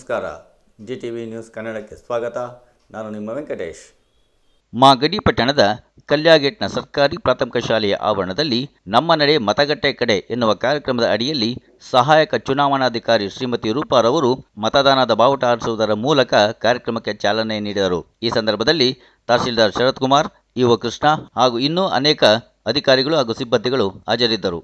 ನಮಸ್ಕಾರ. GTV news ಕನ್ನಡಕ್ಕೆ ಸ್ವಾಗತ. ನಾನು ನಿಮ್ಮ ವೆಂಕಟೇಶ್. ಮಾಗಡಿ ಪಟ್ಟಣದ ಕಲ್ಯಾಗೇಟ್ನ ಸರ್ಕಾರಿ ಪ್ರಾಥಮಿಕ ಶಾಲೆಯ ಆವರಣದಲ್ಲಿ ನಮ್ಮ ನಡೆ ಮತಗಟ್ಟೆ ಕಡೆ ಎನ್ನುವ ಕಾರ್ಯಕ್ರಮದ ಅಡಿಯಲ್ಲಿ ಸಹಾಯಕ ಚುನಾವಣಾಧಿಕಾರಿ ಶ್ರೀಮತಿ ರೂಪಾರವರು ಮತದಾನದ ಬಾವುಟ ಹಾರಿಸುವುದರ ಮೂಲಕ ಕಾರ್ಯಕ್ರಮಕ್ಕೆ ಚಾಲನೆ ನೀಡಿದರು. ಈ ಸಂದರ್ಭದಲ್ಲಿ ತಹಸೀಲ್ದಾರ್ ಶರತ್ ಕುಮಾರ್, ಇಒ ಕೃಷ್ಣ ಹಾಗೂ ಇನ್ನೂ ಅನೇಕ ಅಧಿಕಾರಿಗಳು ಹಾಗೂ ಸಿಬ್ಬಂದಿಗಳು ಹಾಜರಿದ್ದರು.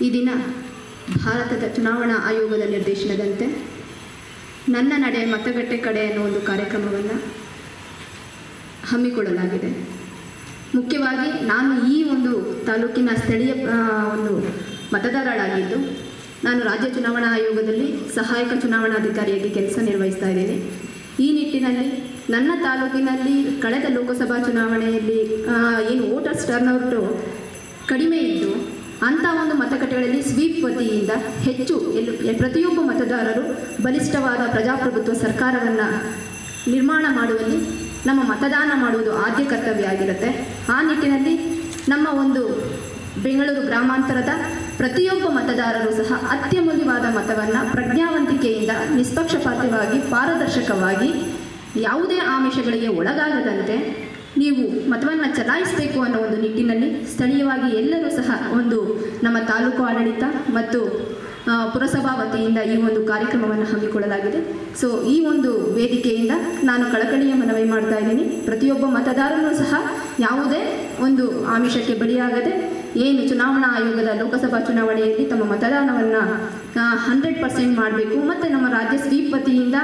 ಈ ದಿನ ಭಾರತದ ಚುನಾವಣಾ ಆಯೋಗದ ನಿರ್ದೇಶನದಂತೆ ನನ್ನ ನಡೆ ಮತಗಟ್ಟೆ ಕಡೆ ಅನ್ನೋ ಒಂದು ಕಾರ್ಯಕ್ರಮವನ್ನು ಹಮ್ಮಿಕೊಳ್ಳಲಾಗಿದೆ. ಮುಖ್ಯವಾಗಿ ನಾನು ಈ ಒಂದು ತಾಲೂಕಿನ ಸ್ಥಳೀಯ ಒಂದು ಮತದಾರಳಾಗಿದ್ದು, ನಾನು ರಾಜ್ಯ ಚುನಾವಣಾ ಆಯೋಗದಲ್ಲಿ ಸಹಾಯಕ ಚುನಾವಣಾಧಿಕಾರಿಯಾಗಿ ಕೆಲಸ ನಿರ್ವಹಿಸ್ತಾ ಇದ್ದೀನಿ. ಈ ನಿಟ್ಟಿನಲ್ಲಿ ನನ್ನ ತಾಲೂಕಿನಲ್ಲಿ ಕಳೆದ ಲೋಕಸಭಾ ಚುನಾವಣೆಯಲ್ಲಿ ಏನು ವೋಟರ್ಸ್ ಟರ್ನ್ಔಟು ಕಡಿಮೆ ಇದ್ದು, ಅಂಥ ಒಂದು ಮತಗಟ್ಟೆಗಳಲ್ಲಿ ಸ್ವೀಪ್ ವತಿಯಿಂದ ಹೆಚ್ಚು ಪ್ರತಿಯೊಬ್ಬ ಮತದಾರರು ಬಲಿಷ್ಠವಾದ ಪ್ರಜಾಪ್ರಭುತ್ವ ಸರ್ಕಾರವನ್ನು ನಿರ್ಮಾಣ ಮಾಡುವಲ್ಲಿ ನಮ್ಮ ಮತದಾನ ಮಾಡುವುದು ಆದ್ಯ ಕರ್ತವ್ಯ ಆಗಿರುತ್ತೆ. ಆ ನಿಟ್ಟಿನಲ್ಲಿ ನಮ್ಮ ಒಂದು ಬೆಂಗಳೂರು ಗ್ರಾಮಾಂತರದ ಪ್ರತಿಯೊಬ್ಬ ಮತದಾರರು ಸಹ ಅತ್ಯಮೂಲ್ಯವಾದ ಮತವನ್ನು ಪ್ರಜ್ಞಾವಂತಿಕೆಯಿಂದ ನಿಷ್ಪಕ್ಷಪಾತವಾಗಿ ಪಾರದರ್ಶಕವಾಗಿ ಯಾವುದೇ ಆಮಿಷಗಳಿಗೆ ಒಳಗಾಗದಂತೆ ನೀವು ಮತವನ್ನು ಚಲಾಯಿಸಬೇಕು ಅನ್ನೋ ಒಂದು ನಿಟ್ಟಿನಲ್ಲಿ ಸ್ಥಳೀಯವಾಗಿ ಎಲ್ಲರೂ ಸಹ ಒಂದು ನಮ್ಮ ತಾಲೂಕು ಆಡಳಿತ ಮತ್ತು ಪುರಸಭಾ ವತಿಯಿಂದ ಈ ಒಂದು ಕಾರ್ಯಕ್ರಮವನ್ನು ಹಮ್ಮಿಕೊಳ್ಳಲಾಗಿದೆ. ಸೊ ಈ ಒಂದು ವೇದಿಕೆಯಿಂದ ನಾನು ಕಳಕಳಿಯ ಮನವಿ ಮಾಡ್ತಾ ಇದ್ದೀನಿ. ಪ್ರತಿಯೊಬ್ಬ ಮತದಾರನೂ ಸಹ ಯಾವುದೇ ಒಂದು ಆಮಿಷಕ್ಕೆ ಬಲಿಯಾಗದೆ ಏನು ಚುನಾವಣಾ ಆಯೋಗದ ಲೋಕಸಭಾ ಚುನಾವಣೆಯಲ್ಲಿ ತಮ್ಮ ಮತದಾನವನ್ನು 100% ಮಾಡಬೇಕು. ಮತ್ತು ನಮ್ಮ ರಾಜ್ಯ ಸ್ವೀಪ್ ವತಿಯಿಂದ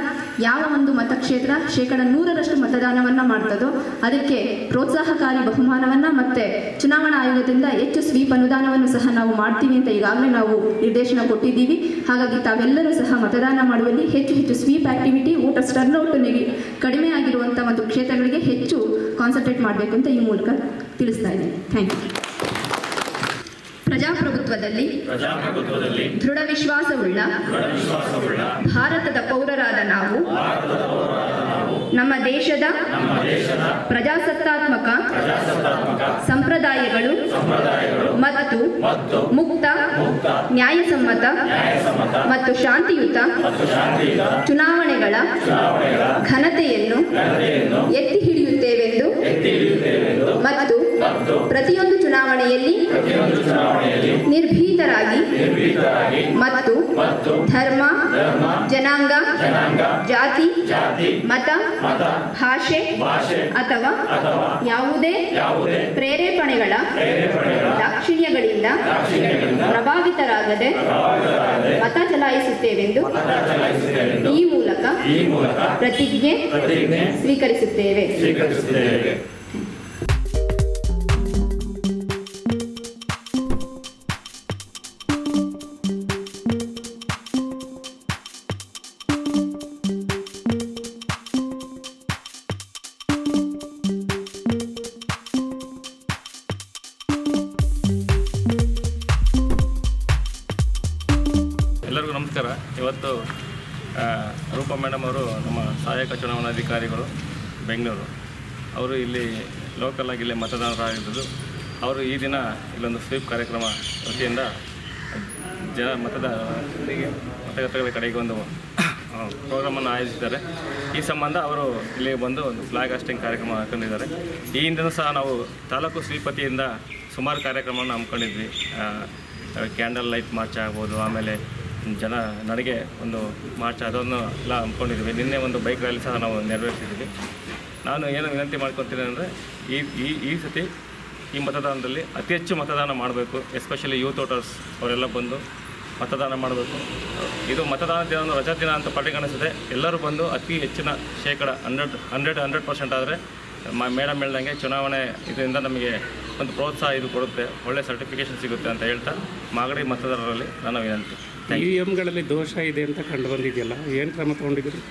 ಯಾವ ಒಂದು ಮತಕ್ಷೇತ್ರ 100% ಮತದಾನವನ್ನು ಮಾಡ್ತದೋ ಅದಕ್ಕೆ ಪ್ರೋತ್ಸಾಹಕಾರಿ ಬಹುಮಾನವನ್ನು ಮತ್ತು ಚುನಾವಣಾ ಆಯೋಗದಿಂದ ಹೆಚ್ಚು ಸ್ವೀಪ್ ಅನುದಾನವನ್ನು ಸಹ ನಾವು ಮಾಡ್ತೀವಿ ಅಂತ ಈಗಾಗಲೇ ನಾವು ನಿರ್ದೇಶನ ಕೊಟ್ಟಿದ್ದೀವಿ. ಹಾಗಾಗಿ ತಾವೆಲ್ಲರೂ ಸಹ ಮತದಾನ ಮಾಡುವಲ್ಲಿ ಹೆಚ್ಚು ಸ್ವೀಪ್ ಆಕ್ಟಿವಿಟಿ, ವೋಟರ್ಸ್ ಟರ್ನ್ಔಟ್ ಕಡಿಮೆ ಆಗಿರುವಂಥ ಒಂದು ಕ್ಷೇತ್ರಗಳಿಗೆ ಹೆಚ್ಚು ಕಾನ್ಸಂಟ್ರೇಟ್ ಮಾಡಬೇಕು ಅಂತ ಈ ಮೂಲಕ ತಿಳಿಸ್ತಾ ಇದ್ದೀನಿ. Thank you. ಪ್ರಜಾಪ್ರಭುತ್ವದಲ್ಲಿ ದೃಢ ವಿಶ್ವಾಸವುಳ್ಳ ಭಾರತದ ಪೌರರಾದ ನಾವು ನಮ್ಮ ದೇಶದ ಪ್ರಜಾಸತ್ತಾತ್ಮಕ ಸಂಪ್ರದಾಯಗಳು ಮತ್ತು ಮುಕ್ತ, ನ್ಯಾಯಸಮ್ಮತ ಮತ್ತು ಶಾಂತಿಯುತ ಚುನಾವಣೆಗಳ ಘನತೆಯನ್ನು ಎತ್ತಿ ಹಿಡಿಯುತ್ತೇವೆಂದು ಮತ್ತು ಪ್ರತಿಯೊಂದು ಚುನಾವಣೆಯಲ್ಲಿ ನಿರ್ಭೀತರಾಗಿ ಮತ್ತು ಧರ್ಮ, ಜನಾಂಗ, ಜಾತಿ, ಮತ, ಭಾಷೆ ಅಥವಾ ಯಾವುದೇ ಪ್ರೇರೇಪಣೆಗಳ ದಾಕ್ಷಿಣ್ಯಗಳಿಂದ ಪ್ರಭಾವಿತರಾಗದೆ ಮತ ಚಲಾಯಿಸುತ್ತೇವೆಂದು ಈ ಮೂಲಕ ಪ್ರತಿಜ್ಞೆ ಸ್ವೀಕರಿಸುತ್ತೇವೆ. ಎಲ್ಲರಿಗೂ ನಮಸ್ಕಾರ. ಇವತ್ತು ರೂಪಾ ಮೇಡಮ್ ಅವರು ನಮ್ಮ ಸಹಾಯಕ ಚುನಾವಣಾಧಿಕಾರಿಗಳು ಬೆಂಗಳೂರು, ಅವರು ಇಲ್ಲಿ ಲೋಕಲ್ ಆಗಿ ಇಲ್ಲೇ ಮತದಾರರಾಗಿದ್ದು, ಅವರು ಈ ದಿನ ಇಲ್ಲೊಂದು ಸ್ವೀಪ್ ಕಾರ್ಯಕ್ರಮ ವತಿಯಿಂದ ಮತಗಟ್ಟೆಗಳ ಕಡೆಗೆ ಒಂದು ಪ್ರೋಗ್ರಾಮನ್ನು ಆಯೋಜಿಸಿದ್ದಾರೆ. ಈ ಸಂಬಂಧ ಅವರು ಇಲ್ಲಿ ಬಂದು ಒಂದು ಫ್ಲಾಗ್ ಹಾಸ್ಟಿಂಗ್ ಕಾರ್ಯಕ್ರಮ ಹಾಕೊಂಡಿದ್ದಾರೆ. ಈ ಹಿಂದೆಯೂ ಸಹ ನಾವು ತಾಲೂಕು ಶ್ರೀಪತಿಯಿಂದ ಸುಮಾರು ಕಾರ್ಯಕ್ರಮವನ್ನು ಹಮ್ಮಿಕೊಂಡಿದ್ವಿ. ಕ್ಯಾಂಡಲ್ ಲೈಟ್ ಮಾರ್ಚ್ ಆಗ್ಬೋದು, ಆಮೇಲೆ ಜನ ನಡಿಗೆ ಒಂದು ಮಾರ್ಚ್ ಅದನ್ನು ಎಲ್ಲ ಹಮ್ಮಿಕೊಂಡಿದ್ವಿ. ನಿನ್ನೆ ಒಂದು ಬೈಕ್ ರ್ಯಾಲಿ ಸಹ ನಾವು ನೆರವೇರಿಸಿದ್ವಿ. ನಾನು ಏನು ವಿನಂತಿ ಮಾಡ್ಕೊತೀನಿ ಅಂದರೆ ಈ ಸತಿ ಈ ಮತದಾನದಲ್ಲಿ ಅತಿ ಹೆಚ್ಚು ಮತದಾನ ಮಾಡಬೇಕು. ಎಸ್ಪೆಷಲಿ ಯೂತ್ ವೋಟರ್ಸ್ ಅವರೆಲ್ಲ ಬಂದು ಮತದಾನ ಮಾಡಬೇಕು. ಇದು ಮತದಾನ ದಿನ ರಜಾ ದಿನ ಅಂತ ಪರಿಗಣಿಸದೆ ಎಲ್ಲರೂ ಬಂದು ಅತಿ ಹೆಚ್ಚಿನ ಶೇಕಡ 100% ಆದರೆ ಮೇಡಮ್ ಹೇಳ್ದಂಗೆ ಚುನಾವಣೆ ಇದರಿಂದ ನಮಗೆ ಒಂದು ಪ್ರೋತ್ಸಾಹ ಇದು ಕೊಡುತ್ತೆ, ಒಳ್ಳೆ ಸರ್ಟಿಫಿಕೇಷನ್ ಸಿಗುತ್ತೆ ಅಂತ ಹೇಳ್ತಾ ಮಾಗಡಿ ಮತದಾರರಲ್ಲಿ ನನ್ನ ವಿನಂತಿ. EVMಗಳಲ್ಲಿ ದೋಷ ಇದೆ ಅಂತ ಕಂಡು ಬಂದಿದೆಯಲ್ಲ, ಏನು ಕ್ರಮ ತೊಗೊಂಡಿದ್ದೀರಿ?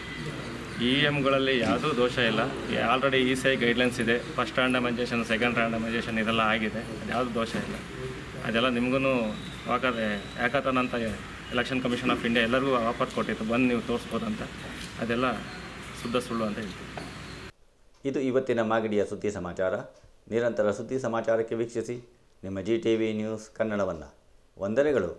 EVMಗಳಲ್ಲಿ ಯಾವುದೂ ದೋಷ ಇಲ್ಲ. ಆಲ್ರೆಡಿ ECI ಗೈಡ್ಲೈನ್ಸ್ ಇದೆ. ಫಸ್ಟ್ ರ್ಯಾಂಡಮೈಜೇಷನ್, ಸೆಕೆಂಡ್ ರ್ಯಾಂಡಮೈಜೇಷನ್ ಇದೆಲ್ಲ ಆಗಿದೆ. ಯಾವುದೂ ದೋಷ ಇಲ್ಲ. ಅದೆಲ್ಲ ನಿಮಗೂ ಯಾಕತ್ತಾನ ಅಂತ ಎಲೆಕ್ಷನ್ ಕಮಿಷನ್ ಆಫ್ ಇಂಡಿಯಾ ಎಲ್ಲರಿಗೂ ಆಫರ್ ಕೊಟ್ಟಿತ್ತು, ಬಂದು ನೀವು ತೋರಿಸ್ಬೋದಂತ. ಅದೆಲ್ಲ ಶುದ್ಧ ಸುಳ್ಳು ಅಂತ ಹೇಳ್ತೀವಿ. ಇದು ಇವತ್ತಿನ ಮಾಗಡಿಯ ಸುದ್ದಿ ಸಮಾಚಾರ. ನಿರಂತರ ಸುದ್ದಿ ಸಮಾಚಾರಕ್ಕೆ ವೀಕ್ಷಿಸಿ ನಿಮ್ಮ GTV ನ್ಯೂಸ್ ಕನ್ನಡವನ್ನು. ವಂದನೆಗಳು.